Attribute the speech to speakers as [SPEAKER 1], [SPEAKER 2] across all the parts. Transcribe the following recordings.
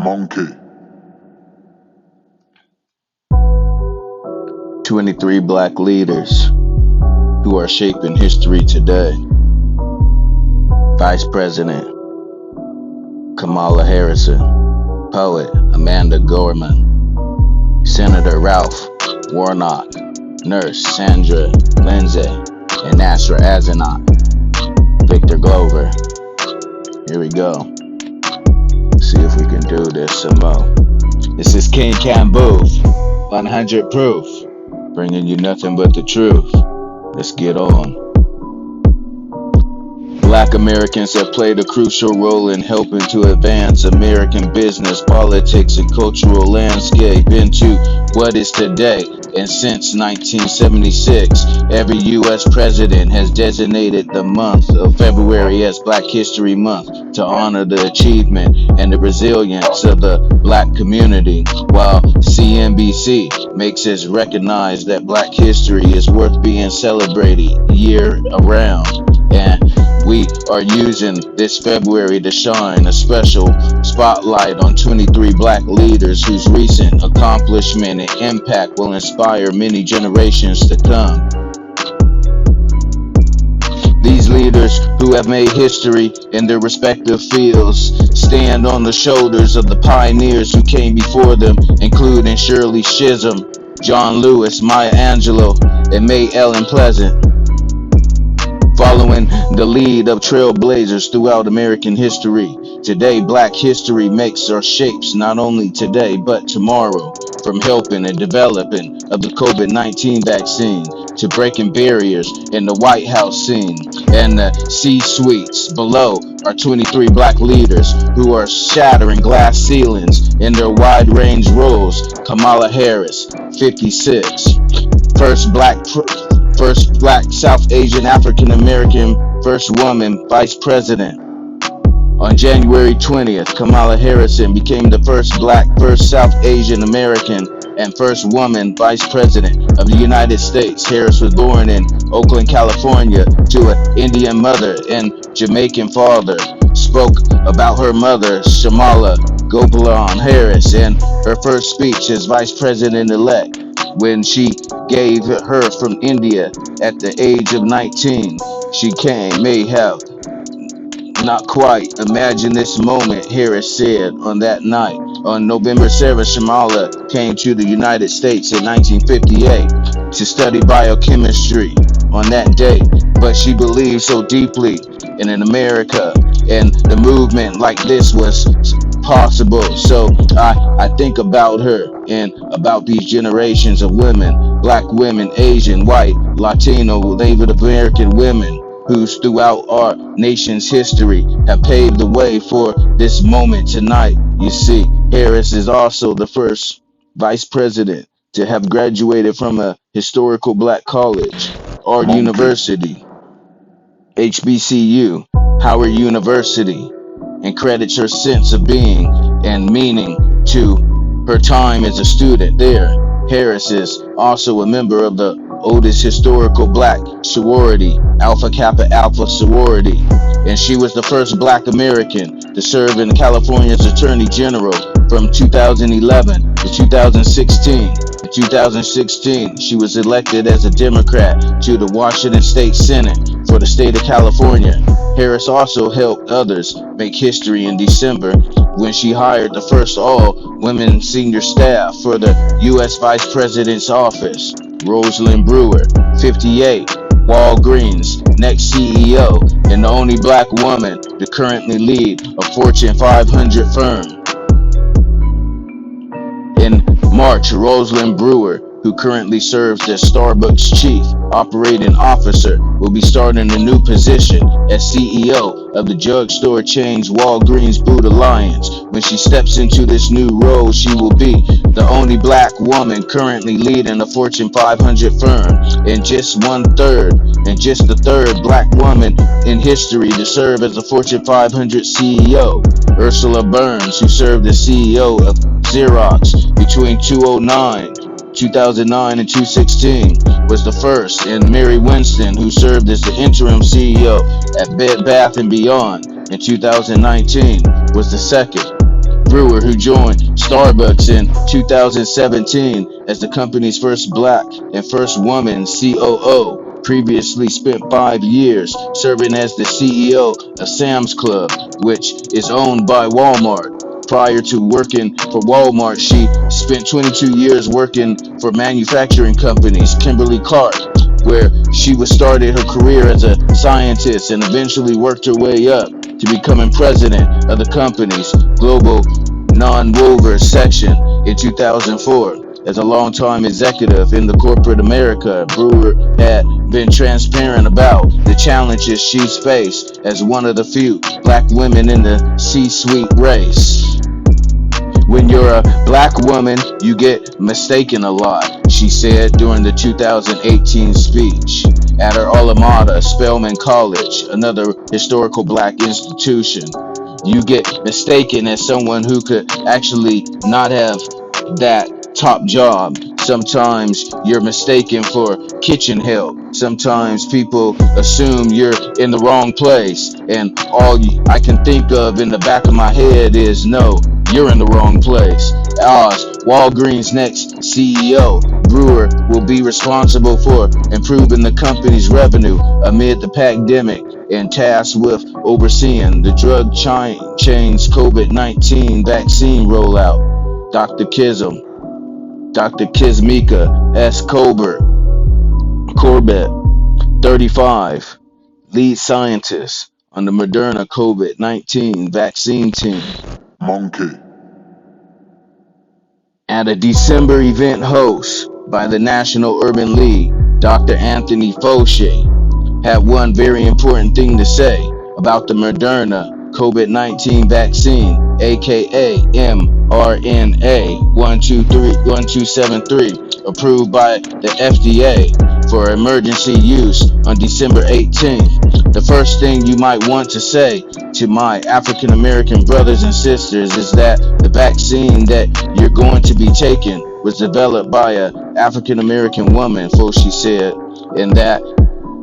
[SPEAKER 1] Monkey.
[SPEAKER 2] 23 black leaders who are shaping history today. Vice President Kamala Harris, poet Amanda Gorman, Senator Ralph Warnock, nurse Sandra Lindsay, and Nasra Asanoff, Victor Glover. Here we go. See if we can do this some more. This is King KAMBUF, 100 proof, bringing you nothing but the truth. Let's get on. Black Americans have played a crucial role in helping to advance American business, politics, and cultural landscape into what is today. And since 1976, every U.S. president has designated the month of February as Black History Month to honor the achievement and the resilience of the black community, while CNBC makes us recognize that black history is worth being celebrated year around. And we are using this February to shine a special spotlight on 23 black leaders whose recent accomplishment and impact will inspire many generations to come. These leaders who have made history in their respective fields stand on the shoulders of the pioneers who came before them, including Shirley Chisholm, John Lewis, Maya Angelou, and Mae Ellen Pleasant. Following the lead of trailblazers throughout American history, today black history makes or shapes not only today but tomorrow, from helping and developing of the COVID-19 vaccine to breaking barriers in the White House scene and the C-suites. Below are 23 black leaders who are shattering glass ceilings in their wide range roles. Kamala Harris, 56, first black South Asian African American first woman vice president. On January 20th, Kamala Harris became the first black first South Asian American and first woman vice president of the United States. Harris was born in Oakland, California to an Indian mother and Jamaican father. Spoke about her mother, Shamala Gopalan Harris, in her first speech as vice president-elect, when she gave her from India at the age of 19. She may have not quite imagined this moment, Harris said on that night. On November 7th, Shamala came to the United States in 1958 to study biochemistry on that day, but she believed so deeply in America and the movement like this was possible. So I think about her and about these generations of women, black women, Asian, white, Latino, Native American women who throughout our nation's history have paved the way for this moment tonight. You see, Harris is also the first vice president to have graduated from a historical black college or university, HBCU, Howard University, and credits her sense of being and meaning to her time as a student there. Harris is also a member of the oldest historical black sorority, Alpha Kappa Alpha sorority, and she was the first black American to serve in California's Attorney General from 2011 to 2016. In 2016, she was elected as a Democrat to the Washington State Senate for the state of California. Harris also helped others make history in December when she hired the first all-women senior staff for the U.S. Vice President's office. Rosalind Brewer, 58, Walgreens next CEO, and the only black woman to currently lead a Fortune 500 firm. In March, Rosalind Brewer, who currently serves as Starbucks Chief Operating Officer, will be starting a new position as CEO of the drugstore chain's Walgreens Boot Alliance. When she steps into this new role, she will be the only black woman currently leading a Fortune 500 firm, and just the third black woman in history to serve as a Fortune 500 CEO. Ursula Burns, who served as CEO of Xerox between 2009 and 2016, was the first, and Mary Winston, who served as the interim CEO at Bed Bath & Beyond in 2019, was the second. Brewer, who joined Starbucks in 2017 as the company's first black and first woman COO, previously spent 5 years serving as the CEO of Sam's Club, which is owned by Walmart. Prior to working for Walmart, she spent 22 years working for manufacturing companies, Kimberly-Clark, where she was started her career as a scientist and eventually worked her way up to becoming president of the company's global non-wover section in 2004. As a longtime executive in the corporate America, Brewer had been transparent about the challenges she's faced as one of the few black women in the C-suite race. When you're a black woman, you get mistaken a lot, she said during the 2018 speech at her alma mater, Spelman College, another historical black institution. You get mistaken as someone who could actually not have that top job. Sometimes you're mistaken for kitchen help. Sometimes people assume you're in the wrong place, and I can think of in the back of my head is no, you're in the wrong place. Oz, Walgreens' next CEO, Brewer will be responsible for improving the company's revenue amid the pandemic and tasked with overseeing the drug chain's COVID-19 vaccine rollout. Dr. Kismika S. Cobert, 35, lead scientist on the Moderna COVID-19 vaccine team.
[SPEAKER 1] Monkey.
[SPEAKER 2] At a December event host by the National Urban League, Dr. Anthony Fauci had one very important thing to say about the Moderna COVID-19 vaccine, aka mRNA 1273, approved by the FDA for emergency use on December 18th. The first thing you might want to say to my African American brothers and sisters is that the vaccine that you're going to be taking was developed by an African American woman, Fauci said, and that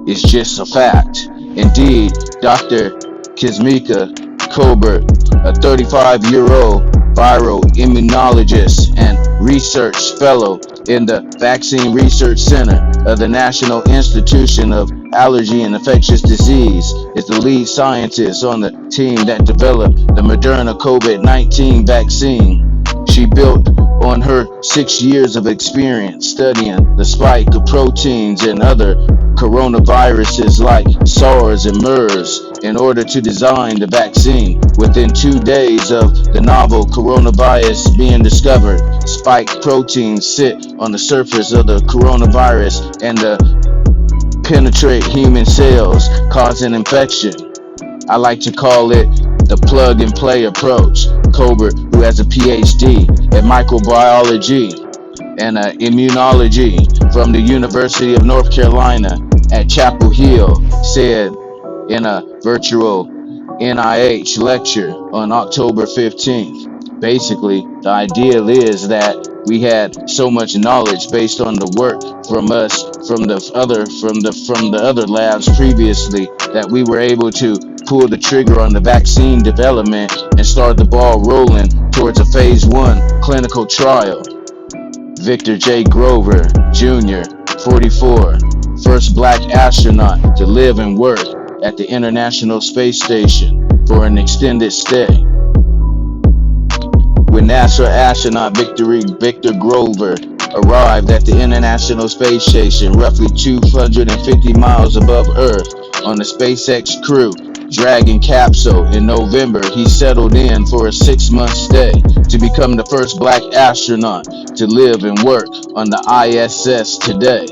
[SPEAKER 2] is just a fact. Indeed, Dr. Kismika Cobert, a 35-year-old viral immunologist and research fellow in the Vaccine Research Center of the National Institution of Allergy and Infectious Disease, is the lead scientist on the team that developed the Moderna COVID-19 vaccine. She built on her 6 years of experience studying the spike of proteins and other coronaviruses like SARS and MERS in order to design the vaccine. Within 2 days of the novel coronavirus being discovered, spike proteins sit on the surface of the coronavirus and penetrate human cells, causing infection. I like to call it the plug and play approach. Cobert, who has a PhD in microbiology and immunology from the University of North Carolina at Chapel Hill, said in a virtual NIH lecture on October 15th. Basically, the ideal is that we had so much knowledge based on the work from us from the other labs previously that we were able to pull the trigger on the vaccine development and start the ball rolling towards a phase 1 clinical trial. Victor J. Grover Jr., 44, first black astronaut to live and work at the International Space Station for an extended stay. When NASA astronaut Victor Grover arrived at the International Space Station, roughly 250 miles above Earth, on the SpaceX Crew Dragon capsule in November, he settled in for a 6-month stay to become the first black astronaut to live and work on the ISS today.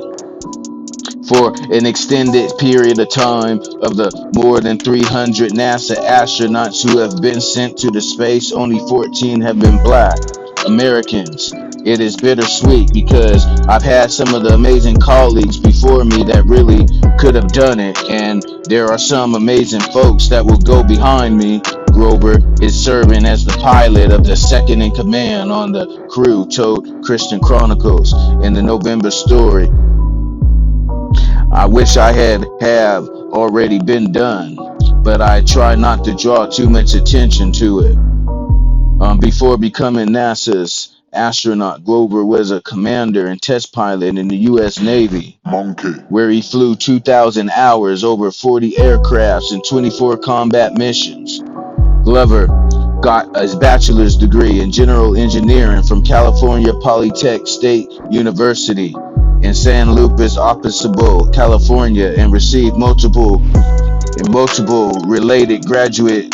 [SPEAKER 2] For an extended period of time, of the more than 300 NASA astronauts who have been sent to the space, only 14 have been black Americans. It is bittersweet because I've had some of the amazing colleagues before me that really could have done it, and there are some amazing folks that will go behind me. Grover is serving as the pilot of the second in command on the crew, told Christian Chronicles in the November story. I wish I have already been done, but I try not to draw too much attention to it. Before becoming NASA's astronaut, Grover was a commander and test pilot in the U.S. Navy, where he flew 2,000 hours over 40 aircrafts and 24 combat missions. Glover got his bachelor's degree in general engineering from California Polytechnic State University in San Luis Obispo, California, and received multiple related graduate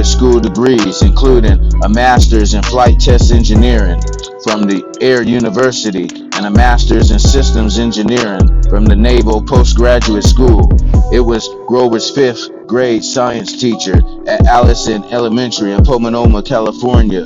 [SPEAKER 2] school degrees, including a master's in flight test engineering from the Air University and a master's in systems engineering from the Naval Postgraduate School. It was Grover's fifth grade science teacher at Allison Elementary in Pomona, California,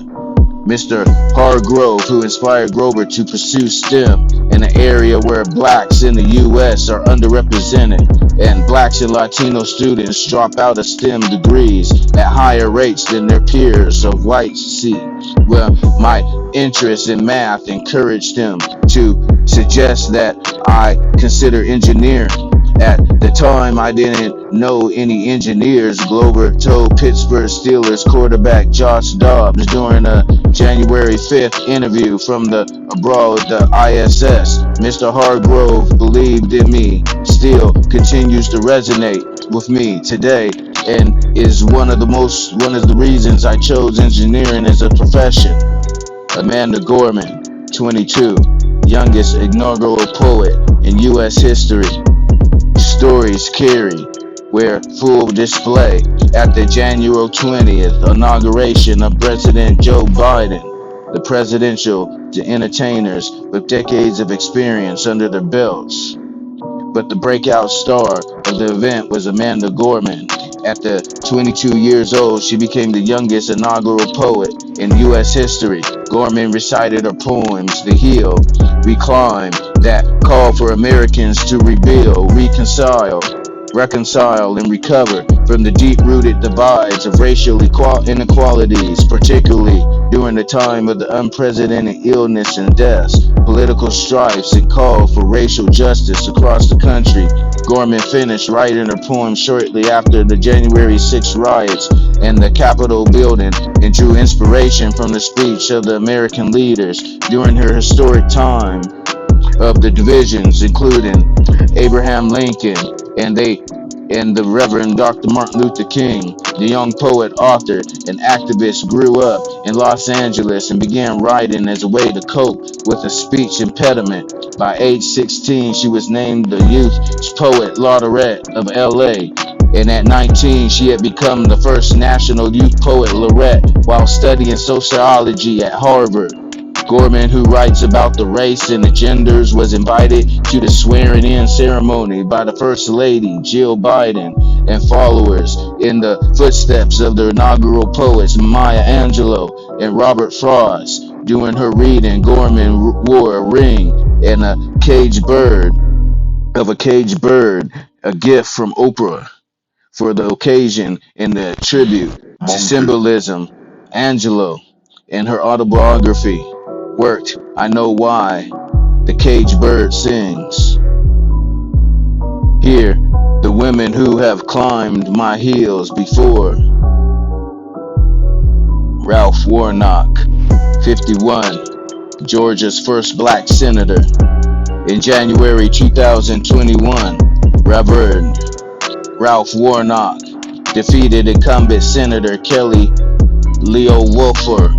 [SPEAKER 2] Mr. Hargrove, who inspired Grover to pursue STEM in an area where blacks in the U.S. are underrepresented, and blacks and Latino students drop out of STEM degrees at higher rates than their peers of white see. Well, my interest in math encouraged him to suggest that I consider engineering. At the time, I didn't know any engineers, Glover told Pittsburgh Steelers quarterback Josh Dobbs during a January 5th interview from the ISS. Mr. Hargrove believed in me, still continues to resonate with me today, and is one of the reasons I chose engineering as a profession. Amanda Gorman, 22, youngest inaugural poet in U.S. history. Stories carry, were full display at the January 20th inauguration of President Joe Biden. The presidential entertainers with decades of experience under their belts. But the breakout star of the event was Amanda Gorman. At the 22 years old, she became the youngest inaugural poet in U.S. history. Gorman recited her poems, The Hill, Reclimb, that called for Americans to rebuild, reconcile, and recover from the deep-rooted divides of racial inequalities, particularly during the time of the unprecedented illness and deaths, political strifes, and call for racial justice across the country. Gorman finished writing her poem shortly after the January 6 riots and the Capitol building, and drew inspiration from the speech of the American leaders during her historic time of the divisions, including Abraham Lincoln and the Reverend Dr. Martin Luther King. The young poet, author, and activist grew up in Los Angeles and began writing as a way to cope with a speech impediment. By age 16, she was named the Youth Poet Laureate of LA. And at 19, she had become the first National Youth Poet Laureate while studying sociology at Harvard. Gorman, who writes about the race and the genders, was invited to the swearing-in ceremony by the First Lady, Jill Biden, and followers in the footsteps of the inaugural poets Maya Angelou and Robert Frost. During her reading, Gorman wore a ring and a caged bird, a gift from Oprah for the occasion, in the tribute to symbolism. Angelou, in her autobiography, worked, I Know Why, the caged bird sings. Here, the women who have climbed my heels before. Ralph Warnock, 51, Georgia's first black senator. In January 2021, Reverend Ralph Warnock defeated incumbent Senator Kelly Leo Wolfer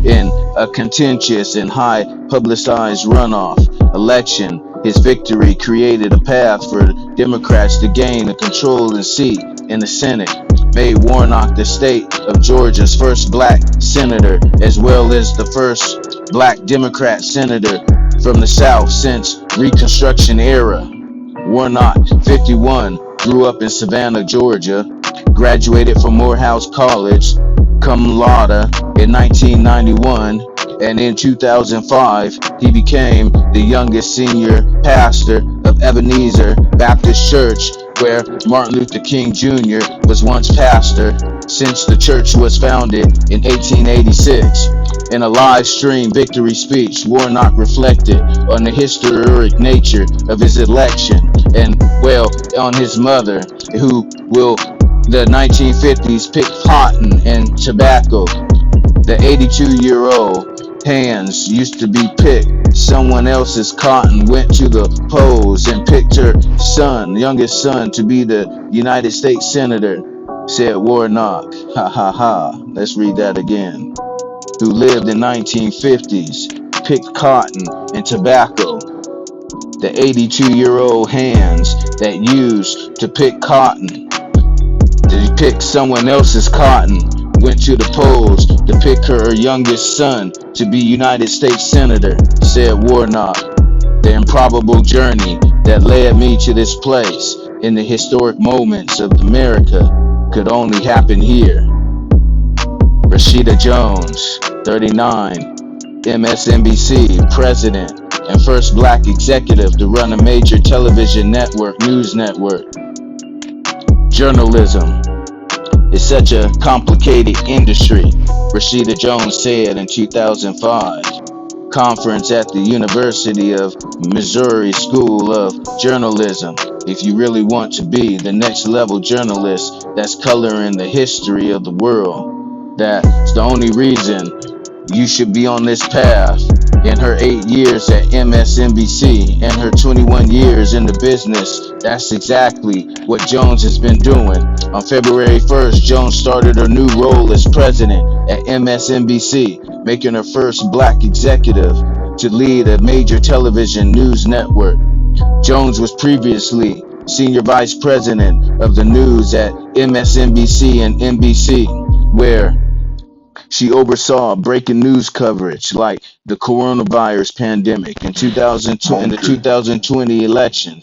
[SPEAKER 2] in a contentious and high publicized runoff election. His victory created a path for Democrats to gain a controlling seat in the Senate, made Warnock the state of Georgia's first black senator, as well as the first black Democrat senator from the South since Reconstruction era. Warnock, 51, grew up in Savannah, Georgia, graduated from Morehouse College, cum laude, in 1991, and in 2005, he became the youngest senior pastor of Ebenezer Baptist Church, where Martin Luther King Jr. was once pastor, since the church was founded in 1886. In a live stream victory speech, Warnock reflected on the historic nature of his election and, well, on his mother, who will the 1950s picked cotton and tobacco. The 82-year-old hands used to be picked. Someone else's cotton went to the polls and picked her son, youngest son, to be the United States Senator, said Warnock. Ha ha ha. Let's read that again. Who lived in 1950s, picked cotton and tobacco. The 82-year-old hands that used to pick cotton, to pick someone else's cotton, went to the polls to pick her youngest son to be United States Senator, said Warnock. The improbable journey that led me to this place in the historic moments of America could only happen here. Rashida Jones, 39, MSNBC president and first black executive to run a major television network, news network. Journalism is such a complicated industry, Rashida Jones said in 2005 conference at the University of Missouri School of Journalism. If you really want to be the next level journalist that's coloring the history of the world, that's the only reason you should be on this path. In her 8 years at MSNBC and her 21 years in the business, that's exactly what Jones has been doing. On February 1st, Jones started her new role as president at MSNBC, making her first black executive to lead a major television news network. Jones was previously senior vice president of the news at MSNBC and NBC, where she oversaw breaking news coverage like the coronavirus pandemic in the 2020 election.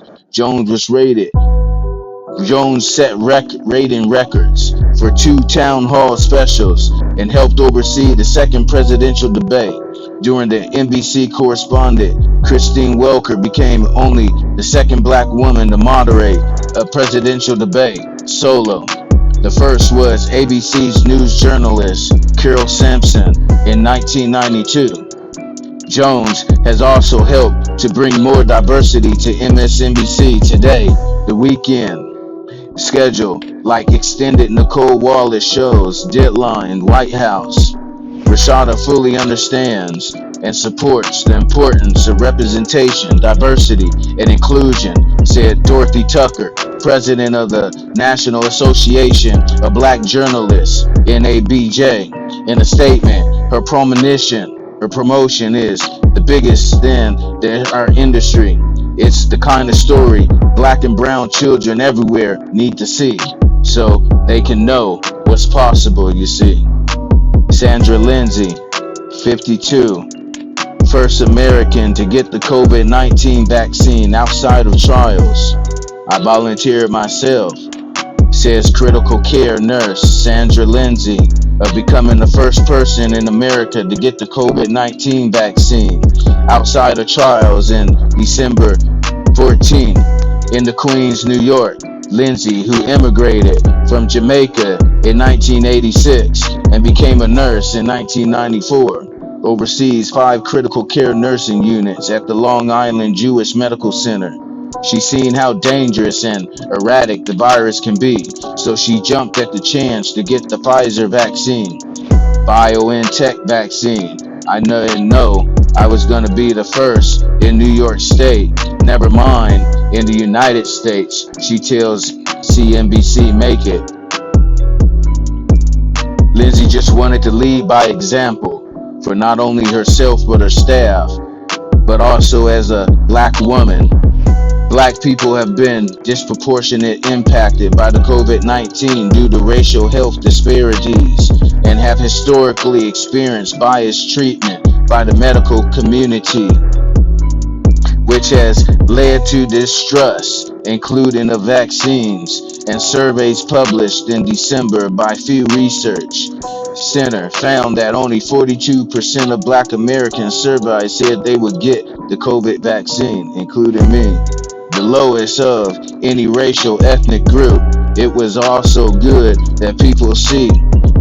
[SPEAKER 2] Jones set rating records for 2 town hall specials and helped oversee the second presidential debate. During the NBC correspondent, Christine Welker became only the second black woman to moderate a presidential debate solo. The first was ABC's news journalist Carol Sampson in 1992. Jones has also helped to bring more diversity to MSNBC today. The weekend schedule, like extended Nicole Wallace shows, Deadline, White House. Rashida fully understands and supports the importance of representation, diversity, and inclusion, said Dorothy Tucker, president of the National Association of Black Journalists, NABJ. In a statement, her promotion is the biggest in our industry. It's the kind of story black and brown children everywhere need to see, so they can know what's possible, you see. Sandra Lindsay, 52, first American to get the COVID-19 vaccine outside of trials. I volunteered myself, says critical care nurse Sandra Lindsay, of becoming the first person in America to get the COVID-19 vaccine outside of trials in December 14 in the Queens, New York. Lindsay, who immigrated from Jamaica in 1986 and became a nurse in 1994, oversees 5 critical care nursing units at the Long Island Jewish Medical Center. She's seen how dangerous and erratic the virus can be, so she jumped at the chance to get the Pfizer vaccine, BioNTech vaccine. I didn't know I was going to be the first in New York State, never mind in the United States, she tells CNBC Make It. Lindsay just wanted to lead by example for not only herself but her staff, but also as a black woman. Black people have been disproportionately impacted by the COVID-19 due to racial health disparities and have historically experienced biased treatment by the medical community, which has led to distrust, including of vaccines. And surveys published in December by Pew Research Center found that only 42% of black Americans surveyed said they would get the COVID vaccine, including me, the lowest of any racial ethnic group. It was also good that people see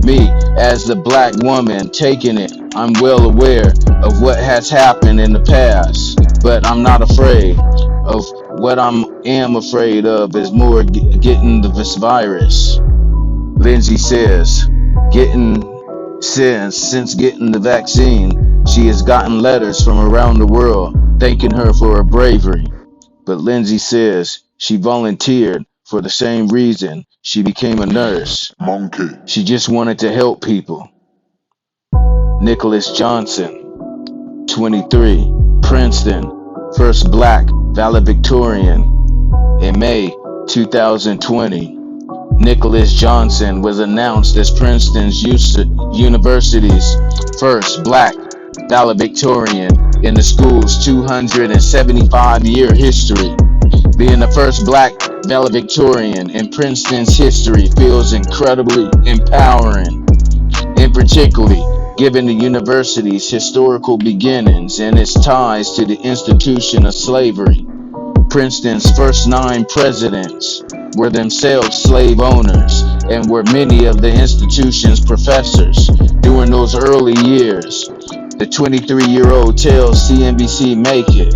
[SPEAKER 2] me as the black woman taking it. I'm well aware of what has happened in the past, but I'm not afraid of what I am afraid of is more getting this virus. Lindsay says, getting says since getting the vaccine, she has gotten letters from around the world thanking her for her bravery. But Lindsay says she volunteered for the same reason she became a nurse.
[SPEAKER 1] Monkey.
[SPEAKER 2] She just wanted to help people. Nicholas Johnson, 23, Princeton, first black valedictorian. In May 2020, Nicholas Johnson was announced as Princeton's University's first black valedictorian in the school's 275-year history. Being the first black valedictorian in Princeton's history feels incredibly empowering, and particularly given the university's historical beginnings and its ties to the institution of slavery. Princeton's first 9 presidents were themselves slave owners and were many of the institution's professors. During those early years, the 23-year-old tells CNBC Make It,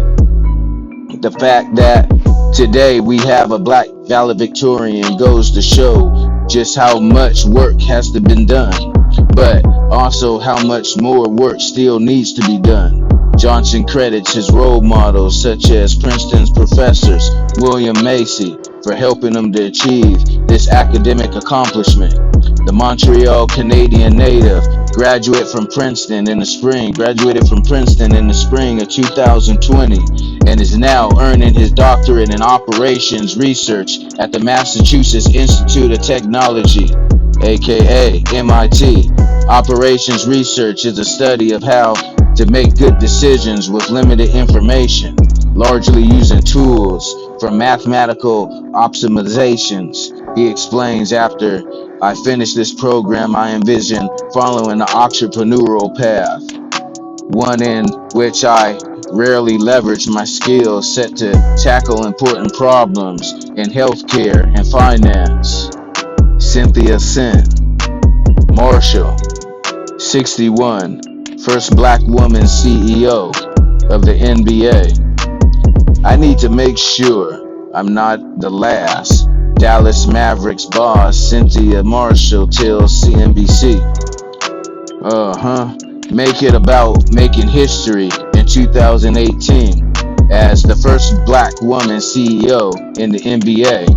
[SPEAKER 2] the fact that today we have a black valedictorian goes to show just how much work has to be done, but also how much more work still needs to be done. Johnson credits his role models such as Princeton's professors William Macy for helping him to achieve this academic accomplishment. The Montreal Canadian native graduated from Princeton in the spring of 2020 and is now earning his doctorate in operations research at the Massachusetts Institute of Technology, aka MIT. Operations research is a study of how to make good decisions with limited information, largely using tools for mathematical optimizations. He explains, after I finish this program, I envision following the entrepreneurial path, one in which I rarely leverage my skills set to tackle important problems in healthcare and finance. Cynthia Sin Marshall, 61, first black woman CEO of the NBA. I need to make sure I'm not the last, Dallas Mavericks boss Cynthia Marshall tells CNBC. Make it about making history in 2018 as the first black woman CEO in the NBA.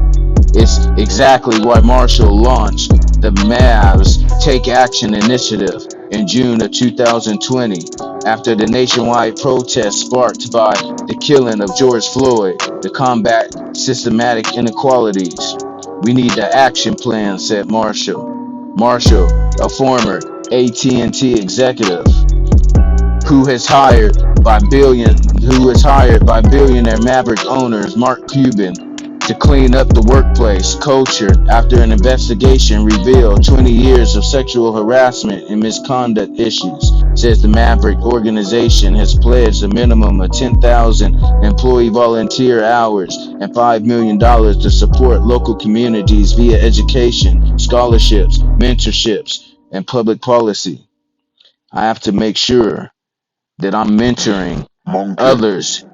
[SPEAKER 2] It's exactly why Marshall launched the Mavs Take Action initiative in June of 2020 after the nationwide protest sparked by the killing of George Floyd to combat systematic inequalities. We need the action plan, said Marshall. Marshall, a former AT&T executive who is hired by billionaire Maverick owners Mark Cuban to clean up the workplace culture after an investigation revealed 20 years of sexual harassment and misconduct issues, says the Maverick organization has pledged a minimum of 10,000 employee volunteer hours and $5 million to support local communities via education, scholarships, mentorships, and public policy. I have to make sure that I'm mentoring others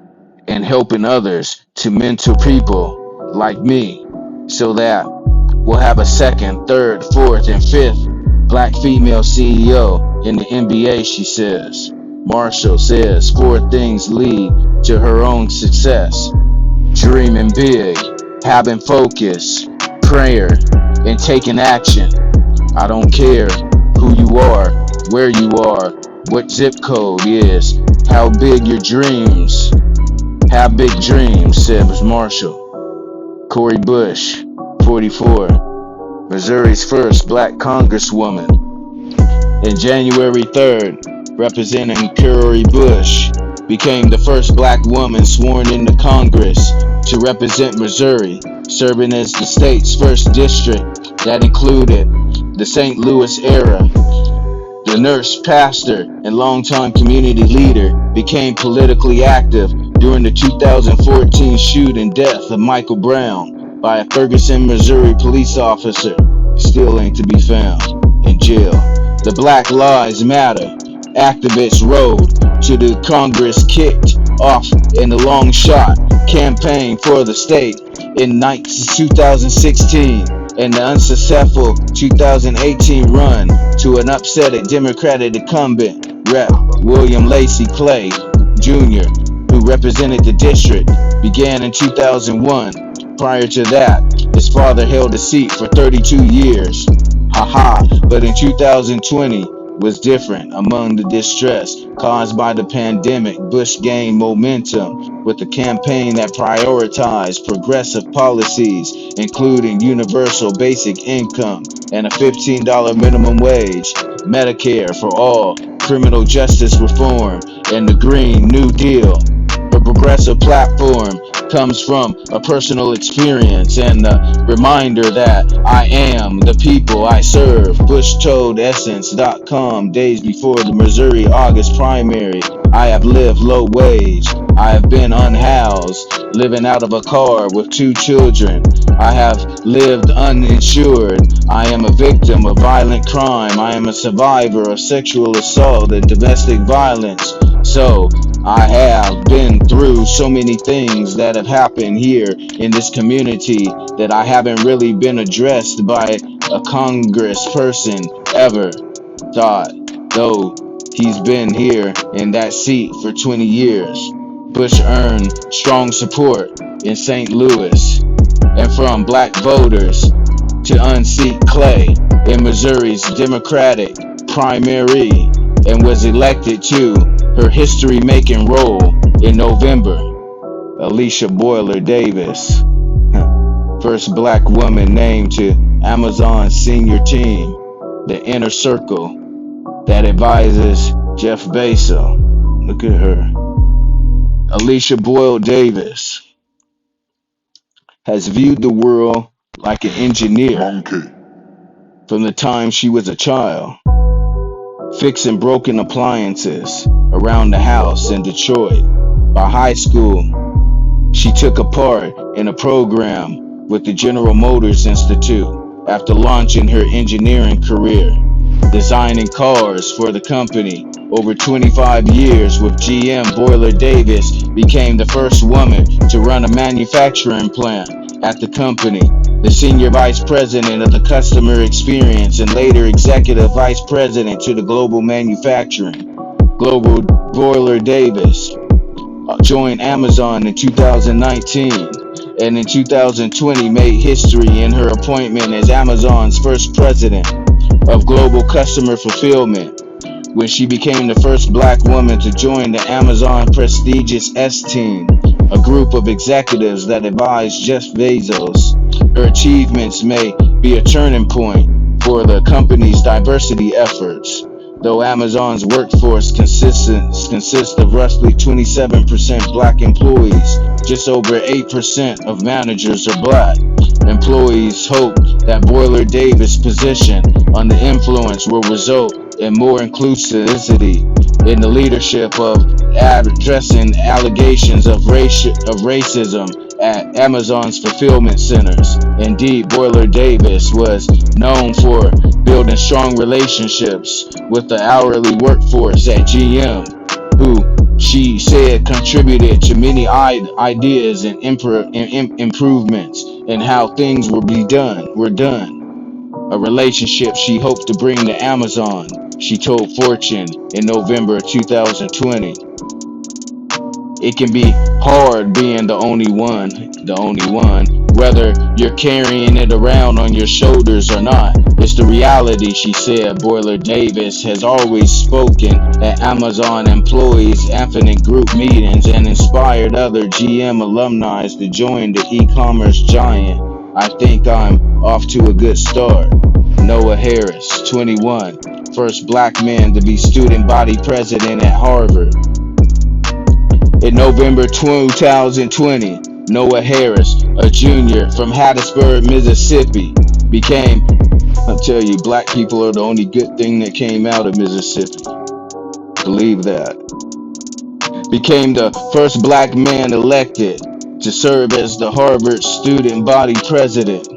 [SPEAKER 2] and helping others to mentor people like me, so that we'll have a second, third, fourth, and fifth black female CEO in the NBA, she says. Marshall says 4 things lead to her own success: dreaming big, having focus, prayer, and taking action. I don't care who you are, where you are, what zip code is, how big your dreams. Have big dreams, says Marshall. Cori Bush, 44, Missouri's first black congresswoman. And January 3rd, representing Cori Bush became the first black woman sworn into Congress to represent Missouri, serving as the state's first district that included the St. Louis area. The nurse, pastor, and longtime community leader became politically active during the 2014 shooting death of Michael Brown by a Ferguson, Missouri police officer, still ain't to be found, in jail. The Black Lives Matter activists rode to the Congress, kicked off in the long shot campaign for the state in 2016 and the unsuccessful 2018 run to an upset Democratic incumbent, Rep. William Lacey Clay Jr., who represented the district, began in 2001. Prior to that, his father held the seat for 32 years. Haha, but in 2020 was different. Among the distress caused by the pandemic, Bush gained momentum with a campaign that prioritized progressive policies, including universal basic income and a $15 minimum wage, Medicare for all, criminal justice reform, and the Green New Deal. The progressive platform comes from a personal experience and the reminder that I am the people I serve. Bush told Essence.com days before the Missouri August primary, I have lived low wage. I have been unhoused, living out of a car with 2 children. I have lived uninsured. I am a victim of violent crime. I am a survivor of sexual assault and domestic violence. So, I have been through so many things that have happened here in this community that I haven't really been addressed by a congressperson ever. Thought, though he's been here in that seat for 20 years. Bush earned strong support in St. Louis and from black voters to unseat Clay in Missouri's Democratic primary and was elected to her history-making role in November. Alicia Boyle Davis, first black woman named to Amazon's senior team, the inner circle that advises Jeff Bezos. Look at her. Alicia Boyle Davis has viewed the world like an engineer from the time she was a child, fixing broken appliances around the house in Detroit. By high school, she took a part in a program with the General Motors Institute after launching her engineering career, designing cars for the company. Over 25 years with GM, Boyle Davis became the first woman to run a manufacturing plant at the company, the senior vice president of the customer experience, and later executive vice president to the global manufacturing. Global Boyle Davis joined Amazon in 2019 and in 2020 made history in her appointment as Amazon's first president of global customer fulfillment, when she became the first black woman to join the Amazon prestigious S-Team, a group of executives that advise Jeff Bezos. Her achievements may be a turning point for the company's diversity efforts. Though Amazon's workforce consists of roughly 27% black employees, just over 8% of managers are black. Employees hope that Boyle Davis' position on the influence will result in more inclusivity in the leadership of addressing allegations of racism at Amazon's fulfillment centers. Indeed, Boyle Davis was known for building strong relationships with the hourly workforce at GM, who she said contributed to many ideas and improvements in how things were done. A relationship she hoped to bring to Amazon, she told Fortune in November 2020. It can be hard being the only one, whether you're carrying it around on your shoulders or not. It's the reality, she said. Boyle Davis has always spoken at Amazon employees' infinite group meetings and inspired other GM alumni to join the e-commerce giant. I think I'm off to a good start. Noah Harris, 21, first black man to be student body president at Harvard. In November 2020, Noah Harris, a junior from Hattiesburg, Mississippi, became, I'll tell you, black people are the only good thing that came out of Mississippi. Believe that. Became the first black man elected to serve as the Harvard student body president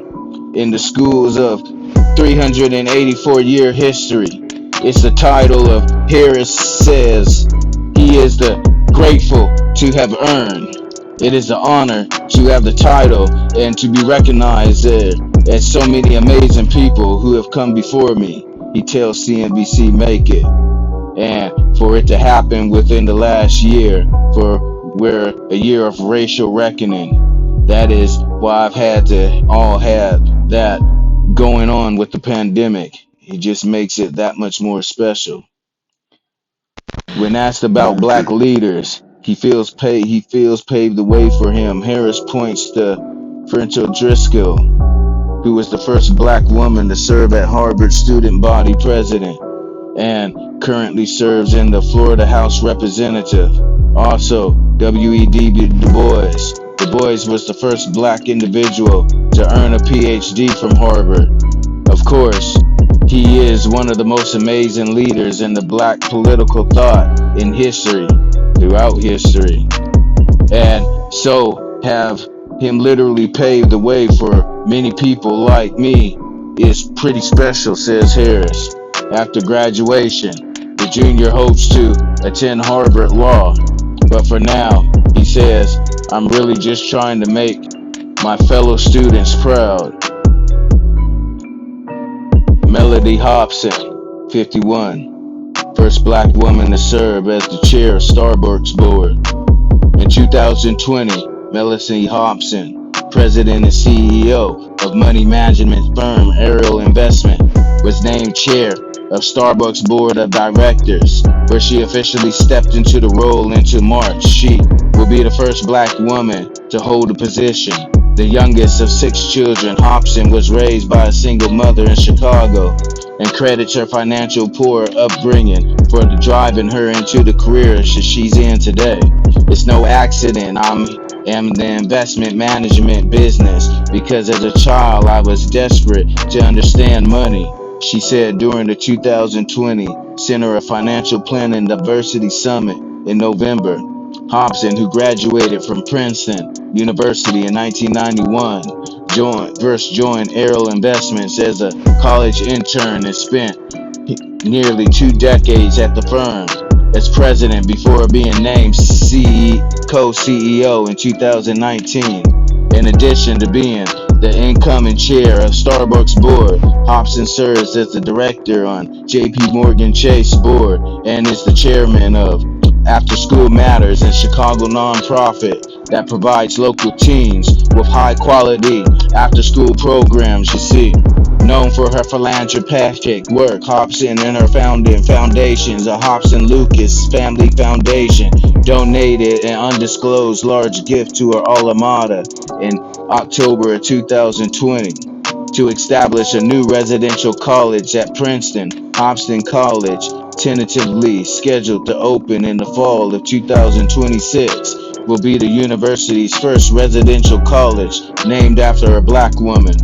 [SPEAKER 2] in the school's of 384-year history. It's the title of Harris says he is the grateful to have earned. It is an honor to have the title and to be recognized As so many amazing people who have come before me, he tells CNBC make it. And for it to happen within the last year, for we're a year of racial reckoning, that is why I've had to all have that going on with the pandemic. It just makes it that much more special. When asked about black leaders, he feels paved the way for him. Harris points to Frenchel Driscoll, who was the first black woman to serve as Harvard student body president and currently serves in the Florida House Representative. Also, W.E.B. Du Bois. Du Bois was the first black individual to earn a PhD from Harvard. Of course, he is one of the most amazing leaders in the black political thought in history, throughout history. And so have him literally paved the way for many people like me is pretty special, says Harris. After graduation, the junior hopes to attend Harvard Law. But for now, he says, I'm really just trying to make my fellow students proud. Melody Hobson, 51, first black woman to serve as the chair of Starbucks board. In 2020, Melody Hobson, president and CEO of money management firm Ariel Investment, was named chair of Starbucks board of directors, where she officially stepped into the role into March. She will be the first black woman to hold the position. The youngest of 6 children, Hobson was raised by a single mother in Chicago and credits her financial poor upbringing for driving her into the career she's in today. It's no accident I'm in the investment management business because as a child I was desperate to understand money, she said during the 2020 Center of Financial Planning and Diversity Summit in November. Hobson, who graduated from Princeton University in 1991, joined Ariel Investments as a college intern and spent nearly 2 decades at the firm as president before being named co-CEO in 2019. In addition to being the incoming chair of Starbucks board, Hobson serves as the director on JP Morgan Chase board and is the chairman of After School Matters, a Chicago nonprofit that provides local teens with high quality after school programs. You see, known for her philanthropic work, Hobson and her foundations, the Hobson Lucas Family Foundation, donated an undisclosed large gift to her alma mater in October of 2020 to establish a new residential college at Princeton. Hobson College, tentatively scheduled to open in the fall of 2026, will be the university's first residential college named after a black woman.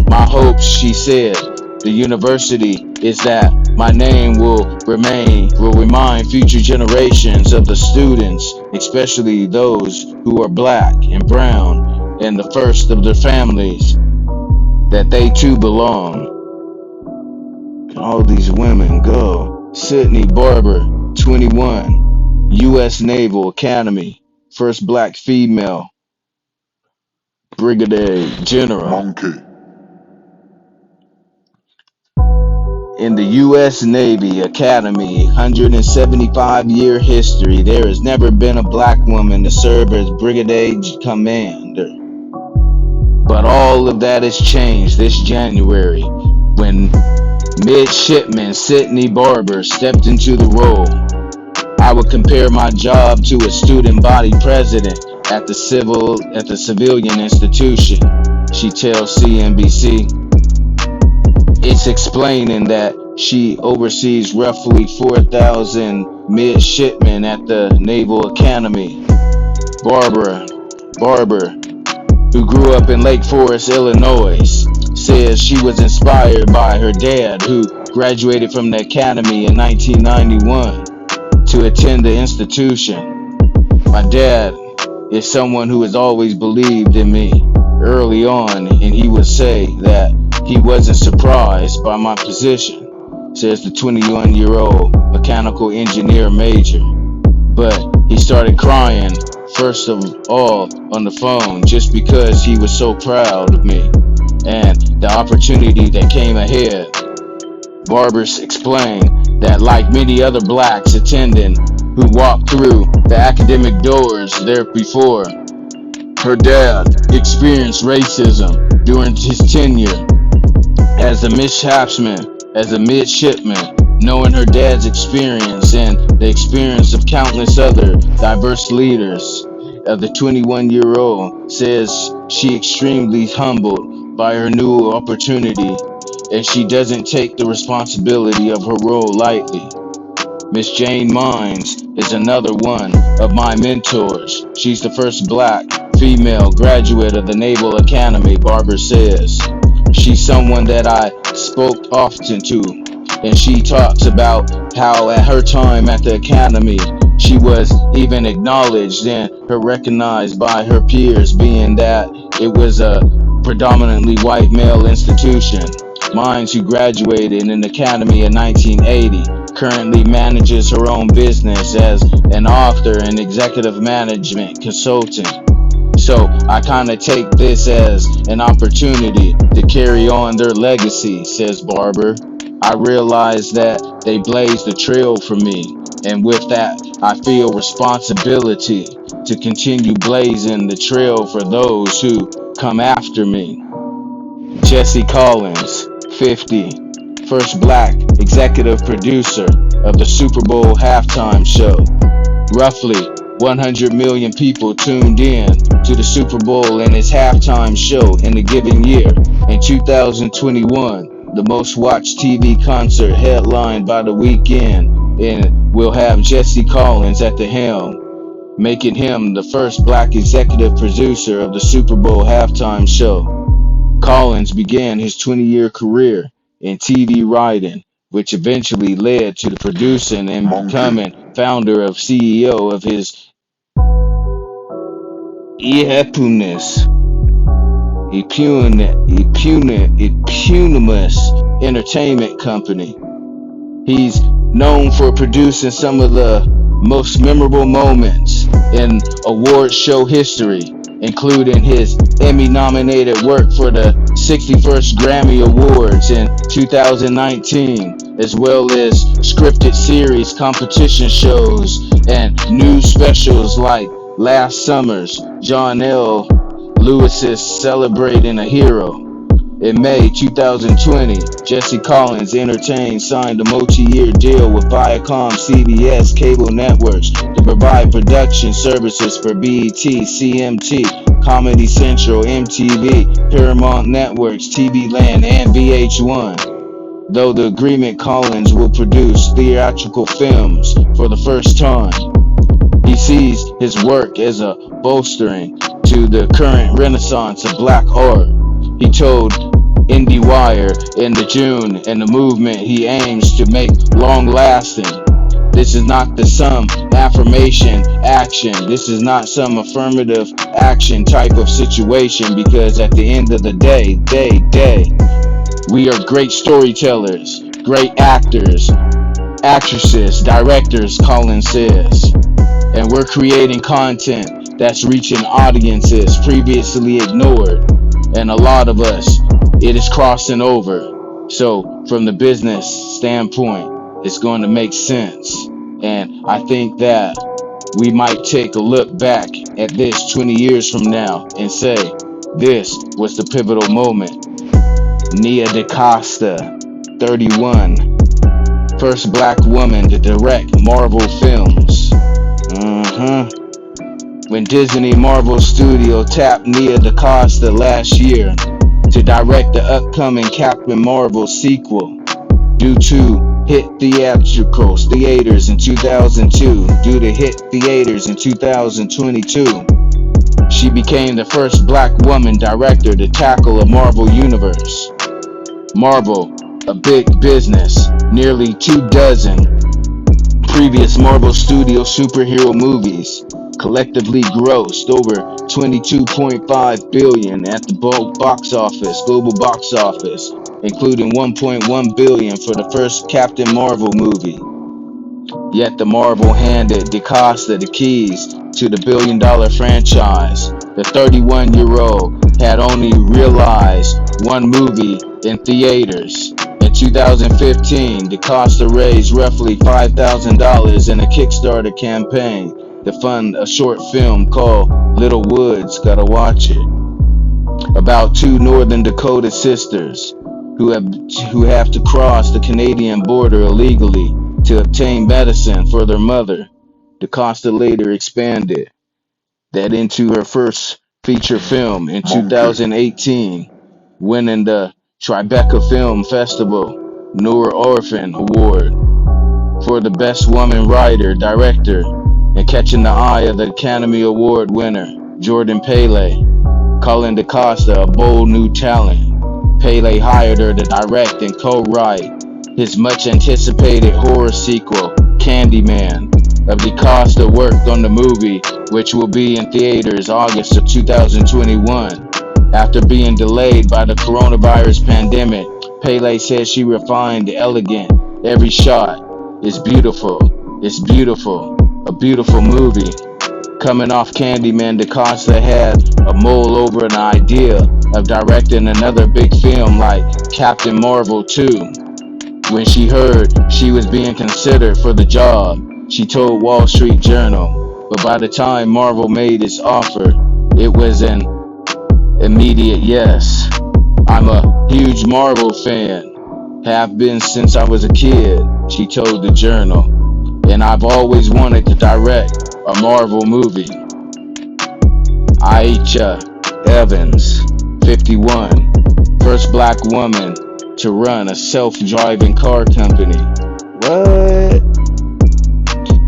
[SPEAKER 2] My hope, she said, the university is that my name will remind future generations of the students, especially those who are black and brown and the first of their families, that they too belong. All these women go. Sydney Barber, 21, U.S. Naval Academy, first black female brigadier general. In the U.S. Navy Academy 175-year history, there has never been a black woman to serve as brigadier commander. But all of that has changed this January when Midshipman Sydney Barber stepped into the role. I would compare my job to a student body president at the civilian institution, she tells CNBC. It's explaining that she oversees roughly 4,000 midshipmen at the Naval Academy. Barber, who grew up in Lake Forest, Illinois, says she was inspired by her dad, who graduated from the academy in 1991 to attend the institution. My dad is someone who has always believed in me early on, and he would say that he wasn't surprised by my position, says the 21-year-old mechanical engineer major. But he started crying, first of all, on the phone, just because he was so proud of me. and the opportunity that came ahead. Barber explained that, like many other blacks attending who walked through the academic doors there before, her dad experienced racism during his tenure as a midshipman, knowing her dad's experience and the experience of countless other diverse leaders. The 21-year-old says she extremely humbled by her new opportunity, and she doesn't take the responsibility of her role lightly. Miss Jane Mines is another one of my mentors. She's the first black female graduate of the Naval Academy, Barber says. She's someone that I spoke often to, and she talks about how at her time at the academy, she was even acknowledged and recognized by her peers, being that it was a predominantly white male institution. Mines, who graduated in the academy in 1980, currently manages her own business as an author and executive management consultant. So I kind of take this as an opportunity to carry on their legacy, says Barber. I realize that they blazed the trail for me, and with that, I feel responsibility to continue blazing the trail for those who come after me. Jesse Collins, 50, first black executive producer of the Super Bowl halftime show. Roughly 100 million people tuned in to the Super Bowl and its halftime show in a given year. In 2021, the most watched TV concert headlined by The Weeknd, and will have Jesse Collins at the helm, making him the first black executive producer of the Super Bowl halftime show. Collins began his 20-year career in TV writing, which eventually led to the producing and becoming founder of CEO of his eponymous entertainment company. He's known for producing some of the most memorable moments in award show history, including his Emmy-nominated work for the 61st Grammy Awards in 2019, as well as scripted series, competition shows, and news specials like last summer's John L. Lewis's Celebrating a Hero. In May 2020, Jesse Collins signed a multi-year deal with Viacom CBS cable networks to provide production services for BET, CMT, Comedy Central, MTV, Paramount Networks, TV Land, and VH1. Though the agreement, Collins will produce theatrical films for the first time. He sees his work as a bolstering to the current renaissance of black art. He told IndieWire in the June and the movement he aims to make long-lasting. This is not some affirmation action. This is not some affirmative action type of situation, because at the end of the day, we are great storytellers, great actors, actresses, directors, Collins says. And we're creating content that's reaching audiences previously ignored. And a lot of us, it is crossing over. So from the business standpoint, it's going to make sense. And I think that we might take a look back at this 20 years from now and say, this was the pivotal moment. Nia DaCosta, 31, first black woman to direct Marvel films. When Disney Marvel Studio tapped Nia DaCosta last year to direct the upcoming Captain Marvel sequel, due to hit theaters in 2022, she became the first black woman director to tackle a Marvel universe. Marvel, a big business, nearly 24 previous Marvel Studio superhero movies collectively grossed over $22.5 billion at the global box office, including $1.1 billion for the first Captain Marvel movie. Yet the Marvel handed DaCosta the keys to the billion-dollar franchise. The 31-year-old had only realized one movie in theaters. In 2015, decosta raised roughly $5,000 in a Kickstarter campaign to fund a short film called Little Woods, Gotta Watch It, about two Northern Dakota sisters who have to cross the Canadian border illegally to obtain medicine for their mother. DaCosta later expanded that into her first feature film in 2018, winning the Tribeca Film Festival Noor Orphan Award for the Best Woman Writer Director, and catching the eye of the Academy Award winner Jordan Pele, calling DaCosta a bold new talent. Pele hired her to direct and co-write his much-anticipated horror sequel, Candyman. Of DaCosta worked on the movie, which will be in theaters August of 2021. After being delayed by the coronavirus pandemic, Pele says she refined the elegant. Every shot is beautiful. It's beautiful. A beautiful movie. Coming off Candyman, DaCosta had a mull over an idea of directing another big film like Captain Marvel 2. When she heard she was being considered for the job, she told Wall Street Journal. But by the time Marvel made its offer, it was an immediate yes. I'm a huge Marvel fan, have been since I was a kid, she told the Journal, and I've always wanted to direct a Marvel movie. Aisha Evans, 51, first black woman to run a self-driving car company. What?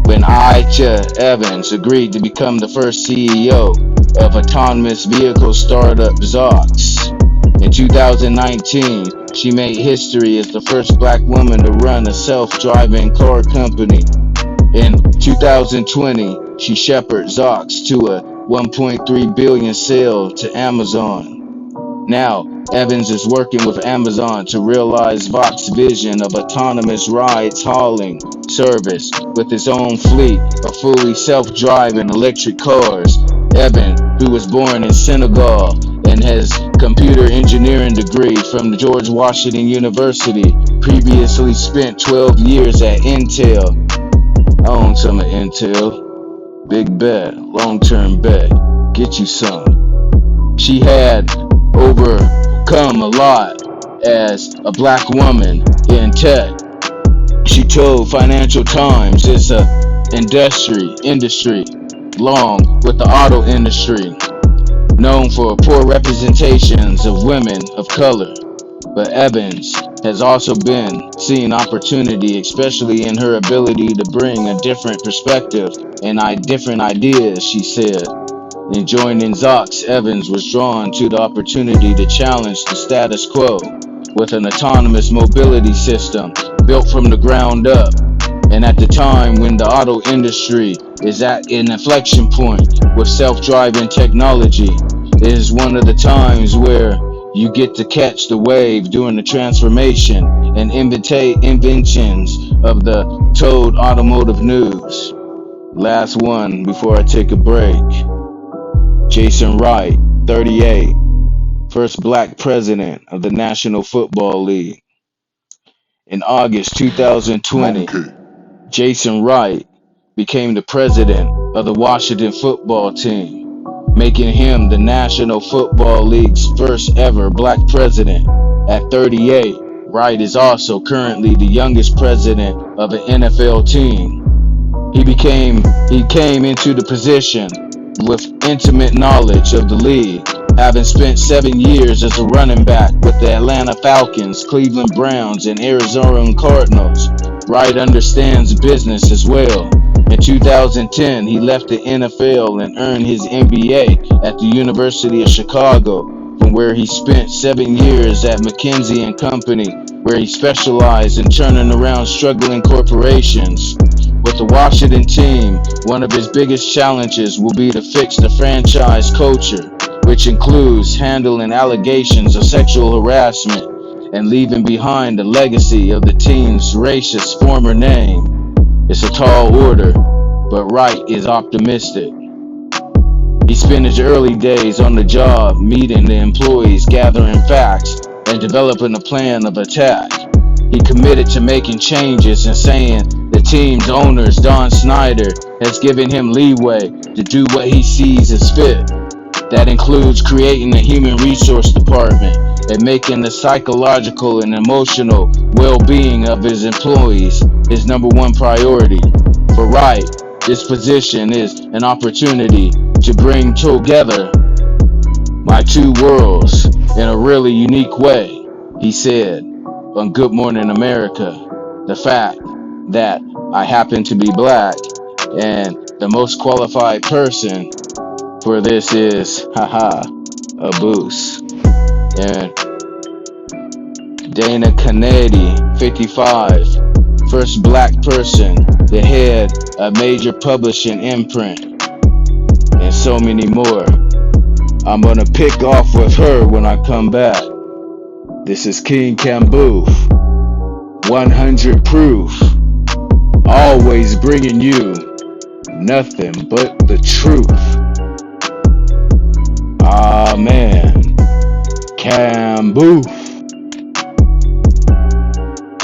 [SPEAKER 2] When Aisha Evans agreed to become the first CEO of autonomous vehicle startup Zox. In 2019, she made history as the first black woman to run a self-driving car company. In 2020, she shepherded Zox to a $1.3 billion sale to Amazon. Now, Evans is working with Amazon to realize Vox's vision of autonomous rides hauling service with its own fleet of fully self-driving electric cars. Evans, who was born in Senegal and has a computer engineering degree from the George Washington University, previously spent 12 years at Intel. I own some of Intel. Big bet, long-term bet. Get you some. She had overcome a lot as a black woman in tech. She told Financial Times it's a industry along with the auto industry known for poor representations of women of color. But Evans has also been seeing opportunity, especially in her ability to bring a different perspective and different ideas, she said. In joining Zox, Evans was drawn to the opportunity to challenge the status quo with an autonomous mobility system built from the ground up. And at the time when the auto industry is at an inflection point with self-driving technology, it is one of the times where you get to catch the wave during the transformation and inventions of the told automotive news. Last one before I take a break. Jason Wright, 38, first black president of the National Football League. In August 2020, Jason Wright became the president of the Washington football team, making him the National Football League's first ever black president. At 38, Wright is also currently the youngest president of an NFL team. He came into the position with intimate knowledge of the league, having spent 7 years as a running back with the Atlanta Falcons, Cleveland Browns, and Arizona Cardinals. Wright understands business as well. In 2010, he left the NFL and earned his MBA at the University of Chicago, from where he spent 7 years at McKinsey & Company, where he specialized in turning around struggling corporations. With the Washington team, one of his biggest challenges will be to fix the franchise culture, which includes handling allegations of sexual harassment and leaving behind the legacy of the team's racist former name. It's a tall order, but Wright is optimistic. He spent his early days on the job, meeting the employees, gathering facts, and developing a plan of attack. He committed to making changes and saying the team's owners, Don Snyder, has given him leeway to do what he sees as fit. That includes creating a human resource department and making the psychological and emotional well-being of his employees his number one priority. For Wright, this position is an opportunity to bring together my two worlds in a really unique way, he said on Good Morning America. The fact that I happen to be black and the most qualified person for this is, a boost. And Dana Kennedy, 55, first black person to head a major publishing imprint, and so many more. I'm gonna pick off with her when I come back. This is King KAMBUF, 100 proof, always bringing you nothing but the truth. Ah man, KAMBUF.